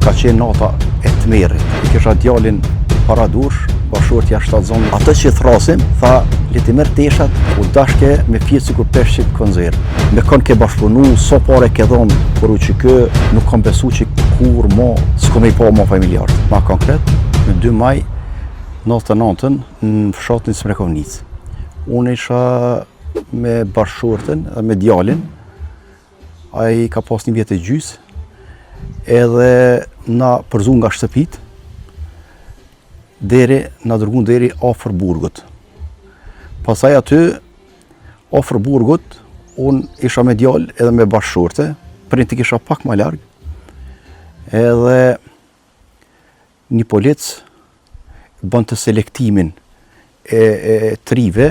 ka qenë nata e tmerrit. I kisha djalin para dursh, bashkëort jashtë shtatzon. Atë që thrasim, tha, le të merr teshat, u dashke me fjet sikur peshqit konzerv. Me kon ke bashkëpunu, so pare ke dhon, por u që kë nuk kam besu që kur mo, s'ko me i pa mo familjarët. Ma konkret, në 2 maj 99 në fshatin Smrekovnicë. Unë isha me bashkëshorten dhe me djalin, ai ka pas 1 vjet e gjys, edhe na përzu nga shtëpit, na dërgun deri afër burgut. Pastaj aty, afër burgut, unë isha me djal edhe me bashkëshorte, printi kisha pak ma larg, edhe një polic bënte selektimin e trive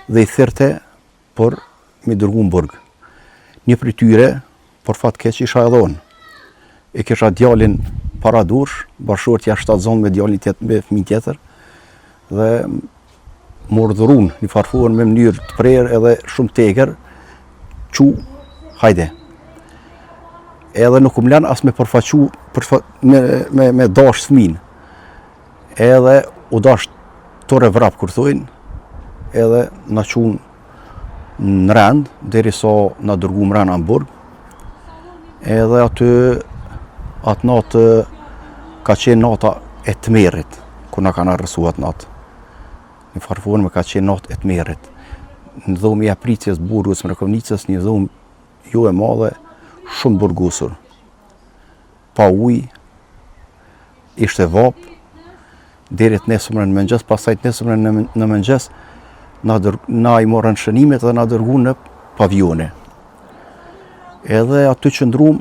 dhe i thirrte për me dërgu në burg. Një prej tyre, për fat keq, isha edhe unë. E kisha djalin para dursh, bashkëort jashtë shtatzon me djalin me fëmijën tjetër, dhe më urdhërun një farfuar me mënyrë të prerë edhe shumë tegër, hajde. Edhe nuk më lan as me përfaqu me dash fëmin. Edhe u dash tore vrap kur thojnë, edhe na qun në rend, derisa na dërgu mrena në burg. Edhe aty atë natë ka qenë nata e tmerrit, kur na kanë arrestu atë natë. Në farfuar me ka qenë natë e tmerrit. Në dhomë i apritjes burgut Smrekovnicës, një dhomë jo e madhe, shumë burgosur. Pa ujë, ishte vap, deri të nesërmën në mëngjes, pastaj të nesërmën në mëngjes, na i morën shënimet dhe na dërgu në pavione. Edhe aty qëndrum,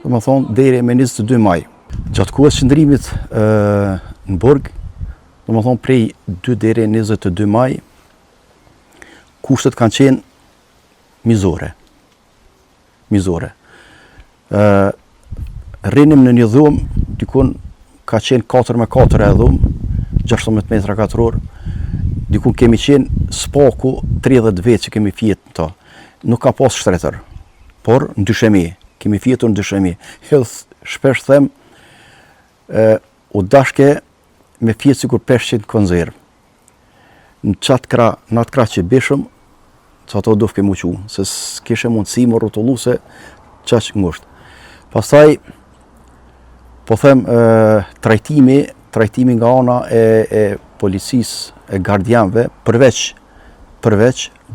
dhe më thonë, deri me 22 maj. Gjatë kohës qëndrimit në burg, dhe më thonë, prej 2 deri 22 maj, kushtet kanë qenë mizore. Rrinim në një dhomë, dikun ka qenë 4x4 e dhomë, 16 metra katror, dikun kemi qenë spaku 30 vjet që kemi fjetë në ta. Nuk ka pas shtretër, por në dyshemi, kemi fjetur në dyshemi. Shpesh them, u dashke me fjetë sikur peshqit konzerv. Në atë krah që bishëm, që ato duf kemu qu, se s'kishe mundësi më rrotullu se qaq ngusht. Pastaj, po them, trajtimi nga ana e policisë, e gardianve, përveç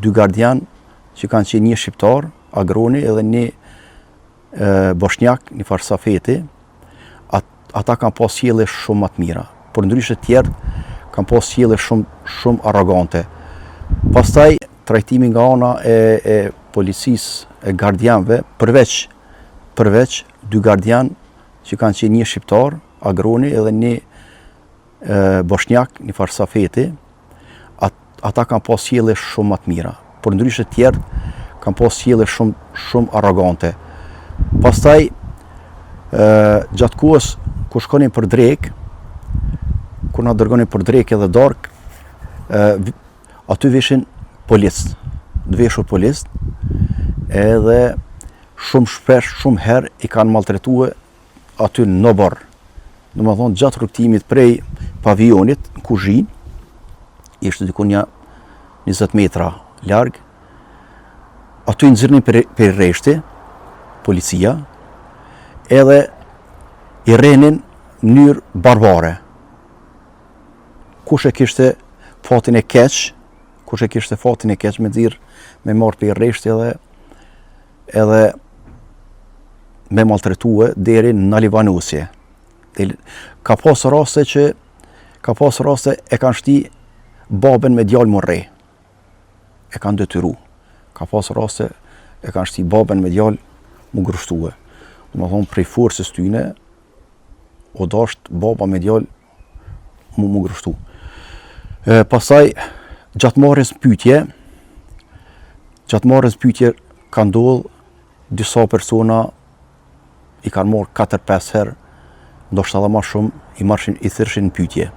2 gardian që kanë qenë një shqiptar, agroni, edhe një bosnjak, një farsafeti, ata kanë pas sjellje shumë më të mira, por ndryshe tjerë kanë pas sjellje shumë arrogante. Pastaj trajtimi nga ana e policisë, e gardianve, përveç 2 gardian që kanë qenë një shqiptar, agroni, edhe një bosnjak, një farsafeti, ata kanë pas sjellje shumë më të mira, por ndryshe tjerë kanë pas sjellje shumë arrogante. Pastaj gjatë kohës kur shkonin për drek, kur na dërgonin për drek edhe dark, aty vishin policë, dveshur policë, edhe shumë shpesh, shumë herë i kanë maltretuar aty në barr. Do më thonë, gjatë rrugtimit prej pavionit në kuzhinë, ishte dikun një 20 metra larg, aty nxirrnin për rreshti, policia, edhe i rrenin në mënyrë barbare. Kush e kishte fatin e keq me nxirr me marrë për rreshti edhe me maltretue deri në livanusje. Ka pas raste e kanë shti baben me djalë më rre. E kanë detyru. Ka pas raste e kanë shti baben me djalë më grushtue. Do më thonë, prej forcës tyne, o dasht baba me djalë më grushtu. Pastaj, gjatë marrjes pyetje ka ndodhur disa persona i kanë marrë 4-5 herë, ndoshta edhe më shumë, i thërshin në pyetje.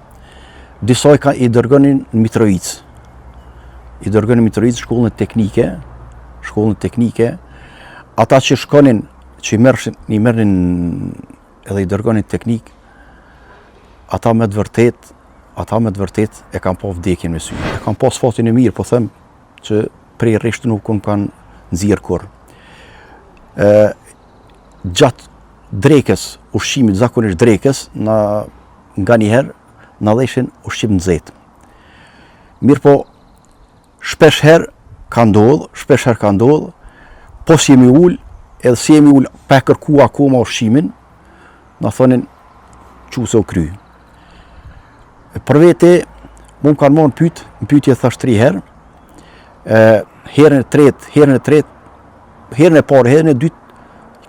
Disa i dërgonin në Mitrovic. I dërgonin në Mitrovic shkollën teknike. Ata që shkonin, që i merrnin edhe i dërgonin teknik, ata me të vërtet e kanë pa vdekjen me sy. E kanë pas fatin e mirë, po them që prej rreshtë nuk kanë nxjerr kurrë. Gjatë drekës, ushqimit zakonisht drekës, nga njëherë na dheshin ushqim nxehtë. Mirë po, shpesh herë ka ndodhur, po si jemi ul, edhe si jemi ul pa kërku akoma ushqimin, na thonin çu se u kry. Për vete, mu më kanë marrë pyetje thash 3 herë, herën e tretë, herën e parë, herën e dytë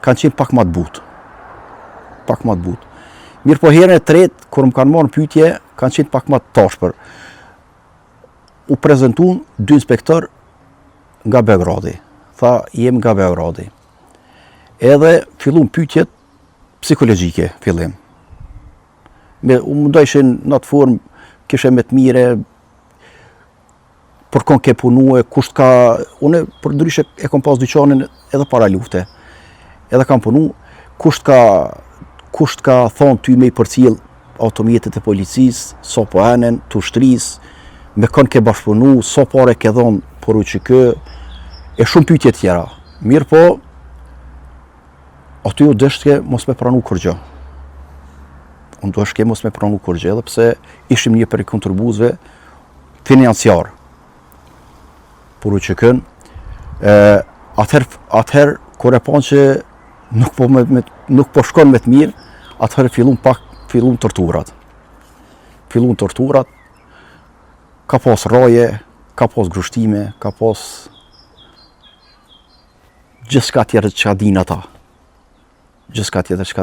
kanë qenë pak më të butë. Mirë po herën e tretë, kur më kanë marrë pyetje, kanë qenë pak më të tashpër. U prezantuan 2 inspektor nga Beogradi. Tha, jem nga Beogradi. Edhe fillun pyetjet psikologjike, fillim. U mundojshin në atë formë, kishe me të mire, për kon ke punue, kusht ka... Une, për ndryshe, e kom pas dyqanin edhe para lufte. Edhe kam punu, kusht ka thonë ty me i përcjell automjetet e policisë, so po enen, të ushtrisë, me kon ke bashkëpunu, so pare ke dhonë për u që kë, e shumë pyetje tjera. Mirë po, aty u dështke mos me pranu kur gjë. Unë dështke mos me pranu kur gjë, edhe pse ishim një për i kontribuzve financiar. Për u që kën, atëherë, kur e panë që nuk po shkon me të mirë, atëherë fillun torturat. Ka pas roje, ka pas grushtime, ka pas gjithçka tjetër që ka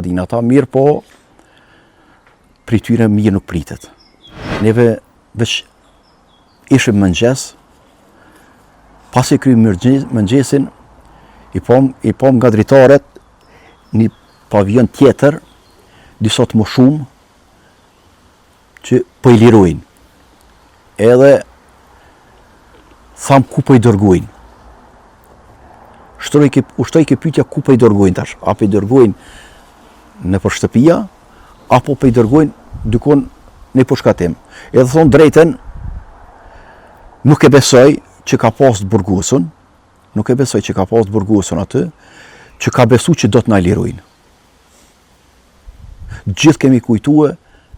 din ata. Mirë po, prej tyre mirë nuk pritet. Neve veç ishim mëngjes, pasi kry mëngjesin, i pom nga dritaret një pavion tjetër, disa të më shumë, që po i lirojnë. Edhe tham ku po i dërgojnë. Ushtoj ke pyetja ku po i dërgojnë tash. A po i dërgojnë në për shtëpia, apo po i dërgojnë dykon në përshkatim. Edhe thonë drejten, nuk e besoj që ka pas të burgosën, aty, që ka besu që do të na lirojnë. Gjithë kemi kujtue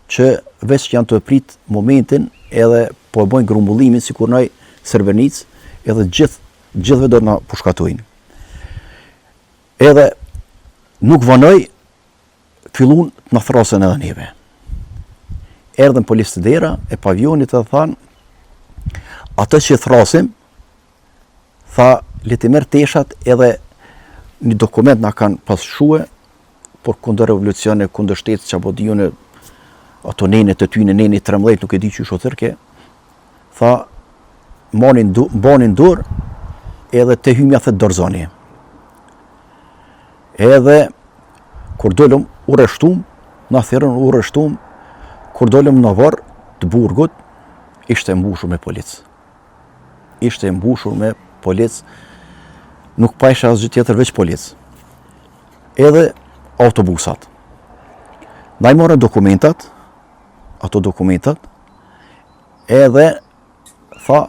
që veç që janë të prit momentin edhe po e bojnë grumbullimin si kur nëj Srebrenic, edhe gjithve do të na përshkatojnë. Edhe nuk vënoj, fillun të na thrasën edhe neve. Erdhën policë të dera e pavionit edhe thanë, atë që thrasim, tha, leti merë teshat edhe një dokument na kanë passhue, por kundër revolucione, kundër shtetit që apo dijone, ato nenet të tyne, neni 13, nuk e di që shotërke, tha, banin dur, edhe të hymja thët dorzoni. Edhe, kur dollëm u reshtum, na thirën u reshtum, kur dollëm në varë të burgut, ishte mbushur me polic. Nuk pa isha asgjë tjetër veç polic. Edhe autobusat. Na i morën dokumentat, edhe tha,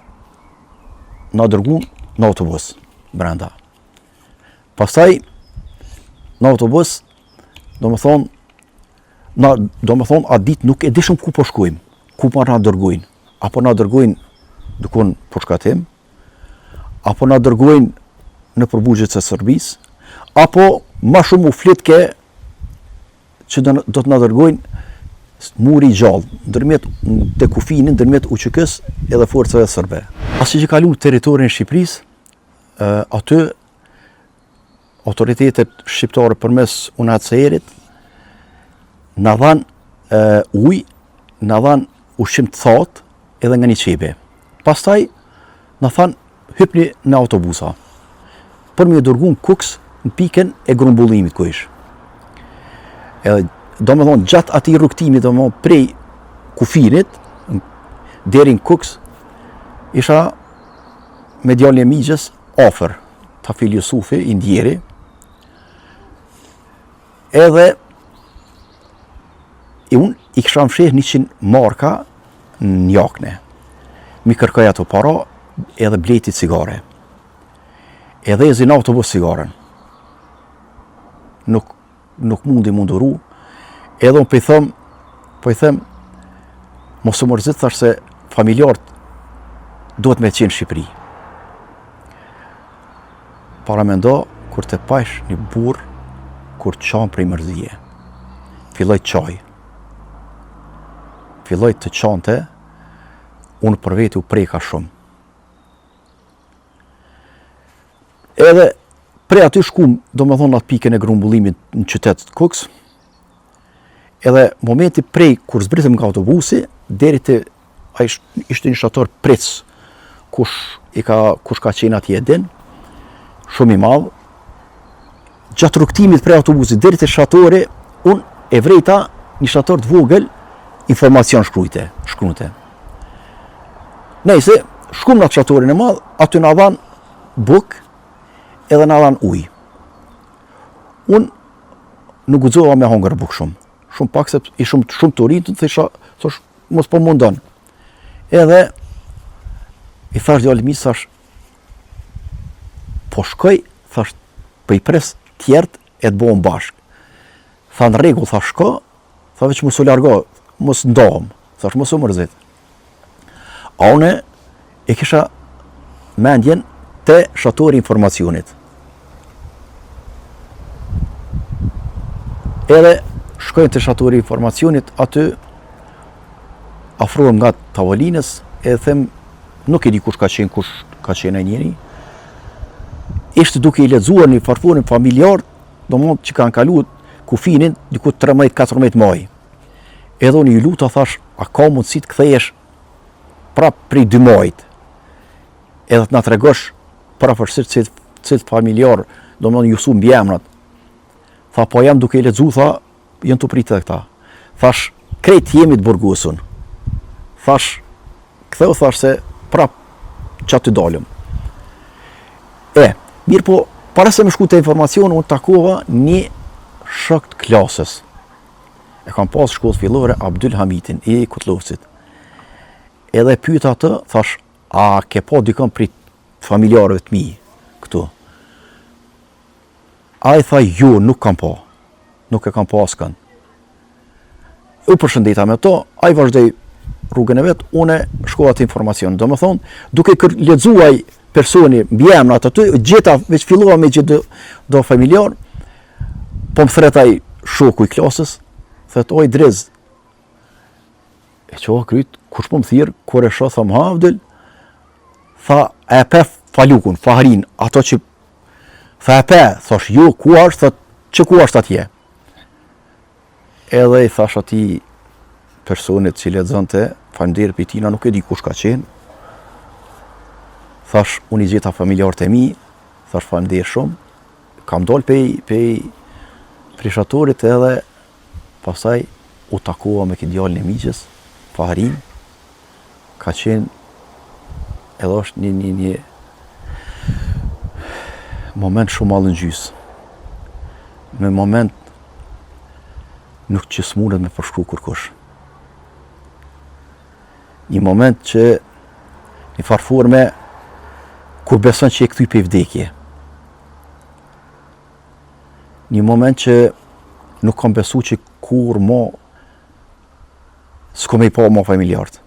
na dërguan në autobus brenda. Pastaj në autobus, do më thonë, atë ditë nuk e dishëm ku po shkojmë, ku po na dërgojnë. Apo na dërgojnë dykon përshkatim, apo na dërgojnë në përbugjet e Serbisë, apo ma shumë u flitke që do të na dërgojnë muri gjallë, ndërmjet të kufinin, ndërmjet UÇK-s edhe forcave serbe. Pasi që kalu teritorin e Shqipërisë, aty autoritetet shqiptare përmes UNHCR-it na dhanë ujë, na dhanë ushqim të thatë edhe nga një qepe. Pastaj na thanë hypni në autobusa për me dërguar Kuks në pikën e grumbullimit ku ish. Edhe do më thonë gjatë ati rrugtimit, do më thonë prej kufinit deri në Kuks, isha me djalin e migjës afër, Tafil Jusufi, i ndjeri, edhe unë i kisha msheh 100 marka në jakne. Mi kërkoj ato para edhe bleti cigare. Edhe ezi në autobus cigaren. Nuk mundi munduru. Edhe unë po i them, mos u mërzit, thash se familjarët duhet me qenë Shqipëri. Para me ndo, kur të pajsh një burr, kur qanë prej mërzije. Filloj qaj. Filloj të qante, unë për veti u preka shumë. Edhe prej aty shkum, do me thonë atë pikën e grumbullimit në qytet Kuks, edhe momenti prej kur zbritëm nga autobusi, deri të ishte një shator pric, kush ka qenë atje din, shumë i madh. Gjatë rrugtimit prej autobusit deri te shatori, unë e vrejta një shator të vogël, informacion shkrunte. Nëse shkum në atë shatorin e madh, aty na dhan buk edhe na dhan ujë. Unë nuk guxova me hongër buk shumë pak se i shumë të urinë, thosh mos po mundon. Edhe i thash djalë mi, thash po shkoj, thash po i pres tjertë e të bëhem bashk. Tha në rregull, thash shko, tha veç mos u largo, mos ndohem, thash mos u mërzit. A une e kisha mendjen te shatori informacionit. Edhe shkojnë të shatori informacionit, aty afrohem nga tavolinës, e them, nuk e di kush ka qenë ai njeri. Ishte duke i lexuar një farfonin familjar, domethënë që kanë kaluar kufinin diku 13-14 muaj. Edhe unë i luta, thash, a ka mundësi të kthehesh prap prej 2 muajt, edhe të na tregosh parafërsisht cilët familjar, domethënë ju su mbi emrat. Tha, po jam duke i lexuar, tha, janë të pritë dhe këta. Thash, krejt jemi të burgusun. Thash, ktheu, thash se prap që aty dalëm. Mirë po, para se me shku të informacion, unë takova një shok të klasës. E kam pas shkollë fillore Abdul Hamidin, i Kutlovcit. Edhe pyeta atë, thash, a ke pa dikon prit familjarëve të mi këtu? A i tha, jo, nuk kam pa. Nuk e kam pa askën. U përshëndeta me to, a i vazhdoj rrugën e vetë, une shkova të informacion. Do më thonë, duke lexuaj personi mbi emrat aty, gjeta, veç fillova me gjithë do familjar, po më thretaj shoku i klasës, thet, oj, drez. E qoha kryt, kush po më thirë, kur e shoh, thëm, Abdul, tha, e pe falukun, faharin, ato që, tha, e pe, thash, jo, ku është, thët, që ku është atje? Edhe i thash ati personit që lexonte, faleminderit për tina, nuk e di kush ka qenë. Thash, unë i gjeta familjarët e mi, thash, faleminderit shumë, kam dal prej shatorit edhe pastaj u takova me këtë djalin e miqës, Faharin, ka qenë edhe është një moment shumë mallëngjys. Në moment nuk që s'mundet me përshkru kërkush. Një moment që një farforme kur beson që e kthy pe vdekje. Një moment që nuk kam besu që kur mo s'ko me i pa mo familjartë.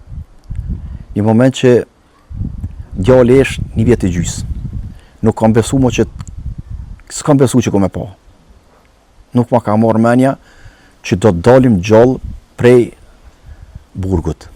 Një moment që djali është 1 vjet e gjys. Nuk kam besu mo që s'kam besu që ko me pa. Nuk ma ka marrë menja që do të dalim gjallë prej burgut.